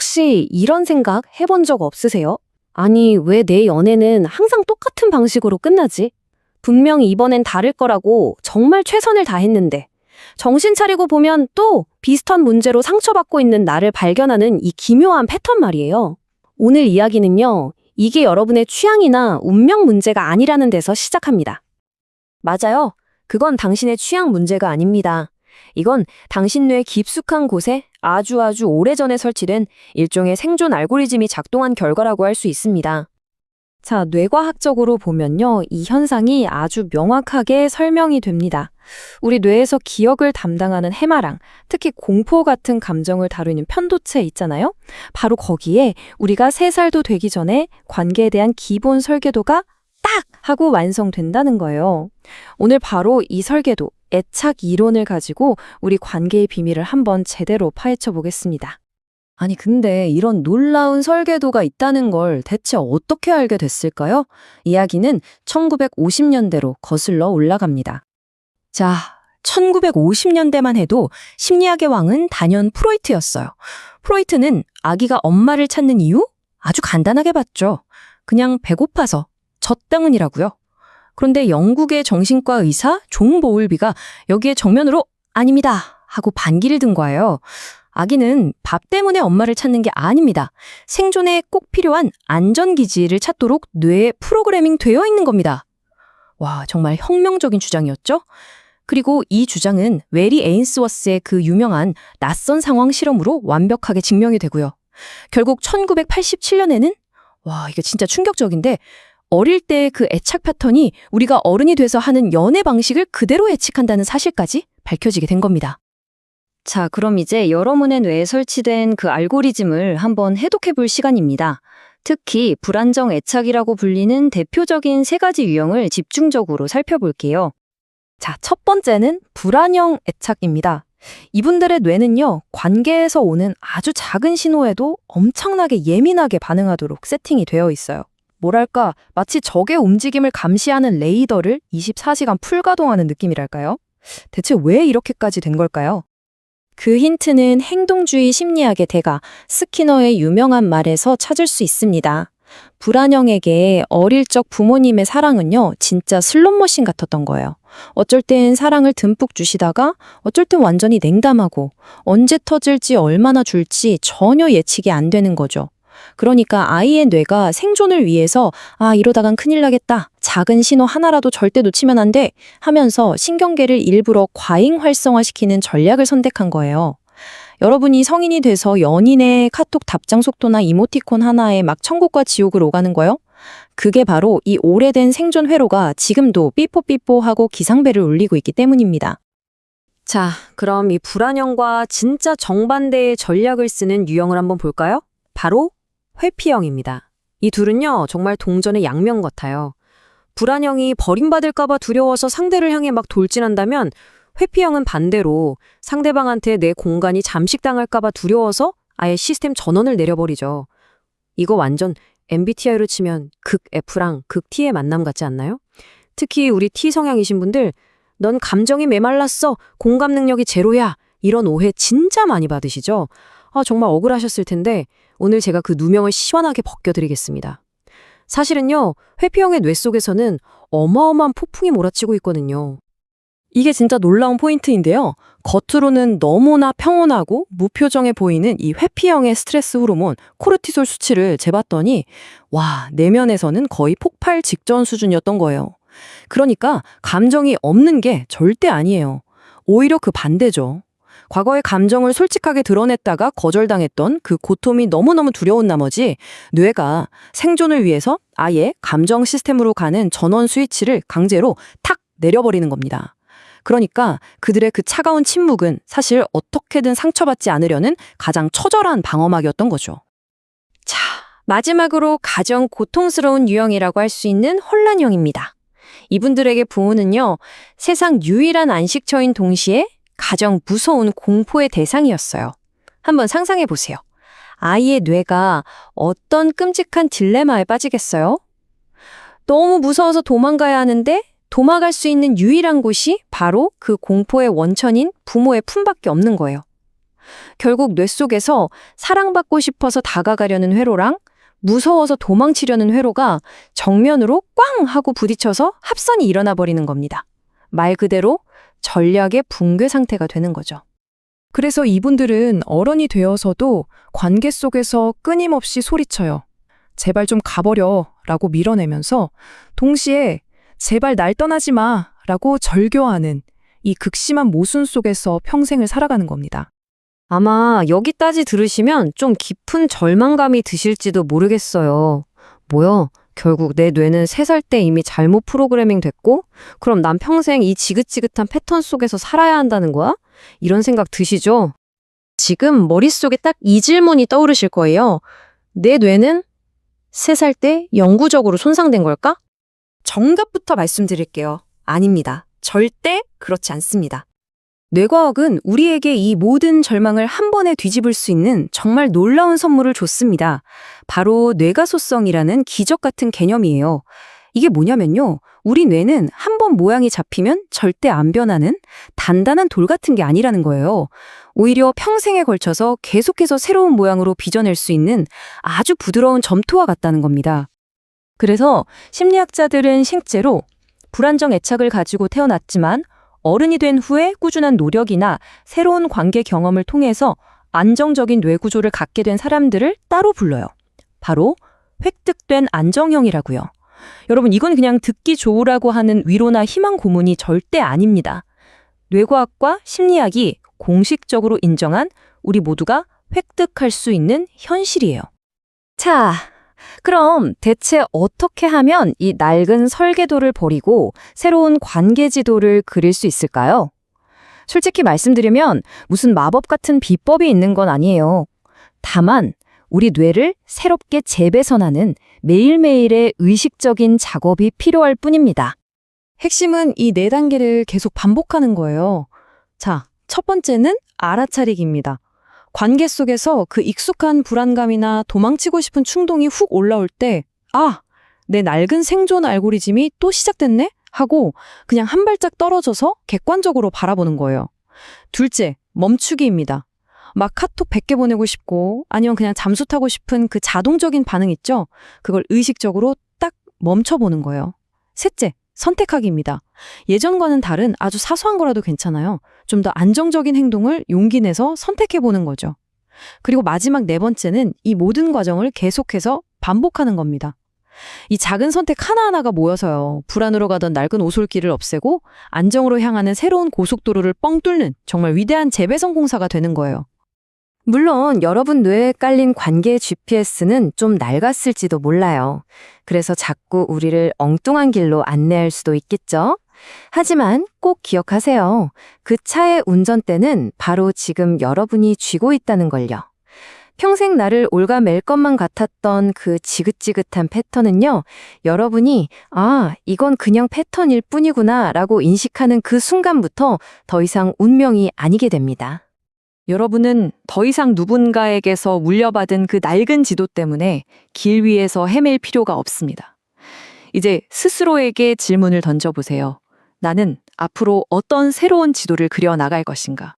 혹시 이런 생각 해본 적 없으세요? 아니, 왜 내 연애는 항상 똑같은 방식으로 끝나지? 분명히 이번엔 다를 거라고 정말 최선을 다했는데, 정신 차리고 보면 또 비슷한 문제로 상처받고 있는 나를 발견하는 이 기묘한 패턴 말이에요. 오늘 이야기는요, 이게 여러분의 취향이나 운명 문제가 아니라는 데서 시작합니다. 맞아요. 그건 당신의 취향 문제가 아닙니다. 이건 당신 뇌 깊숙한 곳에 아주 오래전에 설치된 일종의 생존 알고리즘이 작동한 결과라고 할 수 있습니다. 자, 뇌과학적으로 보면요, 이 현상이 아주 명확하게 설명이 됩니다. 우리 뇌에서 기억을 담당하는 해마랑, 특히 공포 같은 감정을 다루는 편도체 있잖아요? 바로 거기에 우리가 3살도 되기 전에 관계에 대한 기본 설계도가 딱 하고 완성된다는 거예요. 오늘 바로 이 설계도, 애착 이론을 가지고 우리 관계의 비밀을 한번 제대로 파헤쳐 보겠습니다. 아니, 근데 이런 놀라운 설계도가 있다는 걸 대체 어떻게 알게 됐을까요? 이야기는 1950년대로 거슬러 올라갑니다. 자, 1950년대만 해도 심리학의 왕은 단연 프로이트였어요. 프로이트는 아기가 엄마를 찾는 이유? 아주 간단하게 봤죠. 그냥 배고파서, 저 때문이라고요. 그런데 영국의 정신과 의사 존 보울비가 여기에 정면으로 아닙니다 하고 반기를 든 거예요. 아기는 밥 때문에 엄마를 찾는 게 아닙니다. 생존에 꼭 필요한 안전기지를 찾도록 뇌에 프로그래밍 되어 있는 겁니다. 와, 정말 혁명적인 주장이었죠? 그리고 이 주장은 웨리 에인스워스의 그 유명한 낯선 상황 실험으로 완벽하게 증명이 되고요. 결국 1987년에는 와, 이게 진짜 충격적인데 어릴 때 그 애착 패턴이 우리가 어른이 돼서 하는 연애 방식을 그대로 예측한다는 사실까지 밝혀지게 된 겁니다. 자, 그럼 이제 여러분의 뇌에 설치된 그 알고리즘을 한번 해독해 볼 시간입니다. 특히 불안정 애착이라고 불리는 대표적인 3가지 유형을 집중적으로 살펴볼게요. 자, 첫 번째는 불안형 애착입니다. 이분들의 뇌는요, 관계에서 오는 아주 작은 신호에도 엄청나게 예민하게 반응하도록 세팅이 되어 있어요. 뭐랄까, 마치 적의 움직임을 감시하는 레이더를 24시간 풀가동하는 느낌이랄까요? 대체 왜 이렇게까지 된 걸까요? 그 힌트는 행동주의 심리학의 대가 스키너의 유명한 말에서 찾을 수 있습니다. 불안형에게 어릴 적 부모님의 사랑은요, 진짜 슬롯머신 같았던 거예요. 어쩔 땐 사랑을 듬뿍 주시다가 어쩔 땐 완전히 냉담하고 언제 터질지 얼마나 줄지 전혀 예측이 안 되는 거죠. 그러니까 아이의 뇌가 생존을 위해서 이러다간 큰일 나겠다. 작은 신호 하나라도 절대 놓치면 안 돼. 하면서 신경계를 일부러 과잉 활성화시키는 전략을 선택한 거예요. 여러분이 성인이 돼서 연인의 카톡 답장 속도나 이모티콘 하나에 막 천국과 지옥을 오가는 거요? 그게 바로 이 오래된 생존 회로가 지금도 삐뽀삐뽀하고 기상벨을 울리고 있기 때문입니다. 자, 그럼 이 불안형과 진짜 정반대의 전략을 쓰는 유형을 한번 볼까요? 바로 회피형입니다. 이 둘은요, 정말 동전의 양면 같아요. 불안형이 버림받을까봐 두려워서 상대를 향해 막 돌진한다면 회피형은 반대로 상대방한테 내 공간이 잠식당할까봐 두려워서 아예 시스템 전원을 내려버리죠. 이거 완전 MBTI로 치면 극 F랑 극 T의 만남 같지 않나요? 특히 우리 T 성향이신 분들, 넌 감정이 메말랐어, 공감 능력이 제로야, 이런 오해 진짜 많이 받으시죠? 정말 억울하셨을 텐데 오늘 제가 그 누명을 시원하게 벗겨드리겠습니다. 사실은요, 회피형의 뇌 속에서는 어마어마한 폭풍이 몰아치고 있거든요. 이게 진짜 놀라운 포인트인데요. 겉으로는 너무나 평온하고 무표정해 보이는 이 회피형의 스트레스 호르몬 코르티솔 수치를 재봤더니 와, 내면에서는 거의 폭발 직전 수준이었던 거예요. 그러니까 감정이 없는 게 절대 아니에요. 오히려 그 반대죠. 과거의 감정을 솔직하게 드러냈다가 거절당했던 그 고통이 너무너무 두려운 나머지 뇌가 생존을 위해서 아예 감정 시스템으로 가는 전원 스위치를 강제로 탁 내려버리는 겁니다. 그러니까 그들의 그 차가운 침묵은 사실 어떻게든 상처받지 않으려는 가장 처절한 방어막이었던 거죠. 자, 마지막으로 가장 고통스러운 유형이라고 할 수 있는 혼란형입니다. 이분들에게 부모는요, 세상 유일한 안식처인 동시에 가장 무서운 공포의 대상이었어요. 한번 상상해 보세요. 아이의 뇌가 어떤 끔찍한 딜레마에 빠지겠어요? 너무 무서워서 도망가야 하는데 도망갈 수 있는 유일한 곳이 바로 그 공포의 원천인 부모의 품밖에 없는 거예요. 결국 뇌 속에서 사랑받고 싶어서 다가가려는 회로랑 무서워서 도망치려는 회로가 정면으로 꽝 하고 부딪혀서 합선이 일어나 버리는 겁니다. 말 그대로 전략의 붕괴 상태가 되는 거죠. 그래서 이분들은 어른이 되어서도 관계 속에서 끊임없이 소리쳐요. 제발 좀 가버려 라고 밀어내면서 동시에 제발 날 떠나지 마 라고 절교하는 이 극심한 모순 속에서 평생을 살아가는 겁니다. 아마 여기까지 들으시면 좀 깊은 절망감이 드실지도 모르겠어요. 뭐야? 결국 내 뇌는 3살 때 이미 잘못 프로그래밍 됐고, 그럼 난 평생 이 지긋지긋한 패턴 속에서 살아야 한다는 거야? 이런 생각 드시죠? 지금 머릿속에 딱 이 질문이 떠오르실 거예요. 내 뇌는 3살 때 영구적으로 손상된 걸까? 정답부터 말씀드릴게요. 아닙니다. 절대 그렇지 않습니다. 뇌과학은 우리에게 이 모든 절망을 한 번에 뒤집을 수 있는 정말 놀라운 선물을 줬습니다. 바로 뇌가소성이라는 기적 같은 개념이에요. 이게 뭐냐면요. 우리 뇌는 한 번 모양이 잡히면 절대 안 변하는 단단한 돌 같은 게 아니라는 거예요. 오히려 평생에 걸쳐서 계속해서 새로운 모양으로 빚어낼 수 있는 아주 부드러운 점토와 같다는 겁니다. 그래서 심리학자들은 실제로 불안정 애착을 가지고 태어났지만 어른이 된 후에 꾸준한 노력이나 새로운 관계 경험을 통해서 안정적인 뇌 구조를 갖게 된 사람들을 따로 불러요. 바로 획득된 안정형이라고요. 여러분, 이건 그냥 듣기 좋으라고 하는 위로나 희망 고문이 절대 아닙니다. 뇌과학과 심리학이 공식적으로 인정한 우리 모두가 획득할 수 있는 현실이에요. 자, 그럼 대체 어떻게 하면 이 낡은 설계도를 버리고 새로운 관계 지도를 그릴 수 있을까요? 솔직히 말씀드리면 무슨 마법 같은 비법이 있는 건 아니에요. 다만 우리 뇌를 새롭게 재배선하는 매일매일의 의식적인 작업이 필요할 뿐입니다. 핵심은 이 4단계를 계속 반복하는 거예요. 자, 첫 번째는 알아차리기입니다. 관계 속에서 그 익숙한 불안감이나 도망치고 싶은 충동이 훅 올라올 때, 아, 내 낡은 생존 알고리즘이 또 시작됐네? 하고 그냥 한 발짝 떨어져서 객관적으로 바라보는 거예요. 둘째, 멈추기입니다. 막 카톡 100개 보내고 싶고 아니면 그냥 잠수 타고 싶은 그 자동적인 반응 있죠? 그걸 의식적으로 딱 멈춰보는 거예요. 셋째, 선택하기입니다. 예전과는 다른 아주 사소한 거라도 괜찮아요. 좀 더 안정적인 행동을 용기 내서 선택해보는 거죠. 그리고 마지막 4번째는 이 모든 과정을 계속해서 반복하는 겁니다. 이 작은 선택 하나하나가 모여서요. 불안으로 가던 낡은 오솔길을 없애고 안정으로 향하는 새로운 고속도로를 뻥 뚫는 정말 위대한 재배선 공사가 되는 거예요. 물론 여러분 뇌에 깔린 관계의 GPS는 좀 낡았을지도 몰라요. 그래서 자꾸 우리를 엉뚱한 길로 안내할 수도 있겠죠? 하지만 꼭 기억하세요. 그 차의 운전대는 바로 지금 여러분이 쥐고 있다는 걸요. 평생 나를 올가맬 것만 같았던 그 지긋지긋한 패턴은요, 여러분이 이건 그냥 패턴일 뿐이구나 라고 인식하는 그 순간부터 더 이상 운명이 아니게 됩니다. 여러분은 더 이상 누군가에게서 물려받은 그 낡은 지도 때문에 길 위에서 헤맬 필요가 없습니다. 이제 스스로에게 질문을 던져보세요. 나는 앞으로 어떤 새로운 지도를 그려 나갈 것인가?